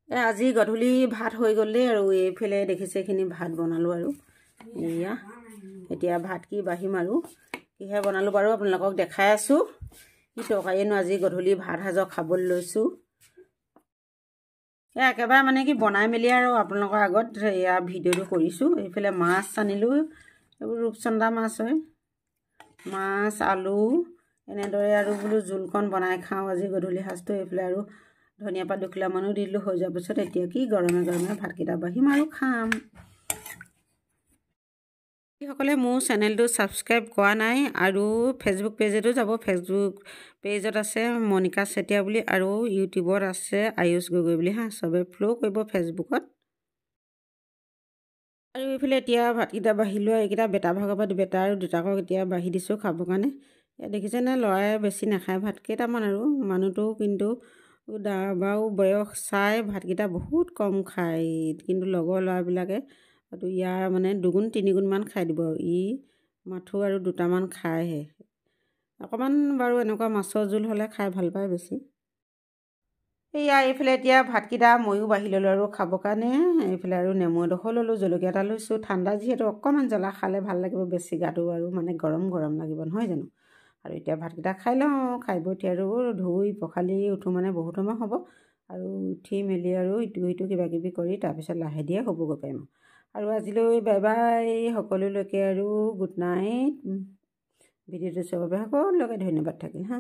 আজি গধূলি ভাত হৈ গ'লেই আৰু এইফালে দেখিছে এইখিনি ভাত বনালোঁ আৰু এয়া এতিয়া ভাত কি বাঢ়িম আৰু কিহে বনালোঁ বাৰু আপোনালোকক দেখাই আছোঁ। কি তৰকাৰীনো আজি গধূলি ভাত সাজৰ খাবলৈ লৈছোঁ। একেবাৰে মানে কি বনাই মেলি আৰু আপোনালোকৰ আগত এয়া ভিডিঅ'টো কৰিছোঁ। এইফালে মাছ আনিলোঁ, এইবোৰ ৰূপচন্দা মাছ হয়, মাছ আলু এনেদৰে আৰু বোলো জোলকণ বনাই খাওঁ আজি গধূলি সাজটো। এইফালে আৰু ধনিয়া পাত দুখিলামানো দি দিলোঁ। হৈ যোৱাৰ পিছত এতিয়া কি গৰমে গৰমে ভাতকেইটা বাঢ়িম আৰু খাম। যিসকলে মোৰ চেনেলটো ছাবস্ক্ৰাইব কৰা নাই আৰু ফেচবুক পেজতো যাব, ফেচবুক পেজত আছে মনিকা চেতিয়া বুলি আৰু ইউটিউবত আছে আয়ুষ গগৈ বুলি চবে ফ'ল' কৰিব ফেচবুকত। আৰু এইফালে এতিয়া ভাতকেইটা বাঢ়িলোঁ। এইকেইটা বেটা ভাগৰ পৰা বেটা আৰু দুটাকক এতিয়া বাঢ়ি দিছোঁ খাবৰ কাৰণে। ইয়াত দেখিছেনে ল'ৰাই বেছি নাখায় ভাত, কেইটামান আৰু মানুহটো কিন্তু বাৰু বয়স চাই ভাতকেইটা বহুত কম খায়, কিন্তু লগৰ ল'ৰাবিলাকে হয়তো ইয়াৰ মানে দুগুণ তিনিগুণমান খাই দিব আৰু মাথো আৰু দুটামান খায়হে। অকণমান বাৰু এনেকুৱা মাছৰ জোল হ'লে খাই ভাল পায় বেছি। এইফালে এতিয়া ভাতকেইটা ময়ো বাঢ়ি ল'লোঁ আৰু খাবৰ কাৰণে। এইফালে আৰু নেমু এডোখৰ ল'লোঁ, জলকীয়া এটা লৈছোঁ। ঠাণ্ডা যিহেতু অকণমান জ্বলা খালে ভাল লাগিব, বেছি গাটো আৰু মানে গৰম গৰম লাগিব নহয় জানো। আৰু এতিয়া ভাতকেইটা খাই লওঁ, খাই বৈ উঠি আৰু ধুই পখালি উঠোঁ মানে বহুত সময় হ'ব আৰু উঠি মেলি আৰু ইটো সিটো কিবাকিবি কৰি তাৰপিছত লাহে ধীৰে হ'বগৈ পাৰিম আৰু আজিলৈ বাই বাই সকলোলৈকে আৰু গুড নাইট। ভিডিঅ'টো চোৱাৰ বাবে সকলোকে ধন্যবাদ থাকিল হা।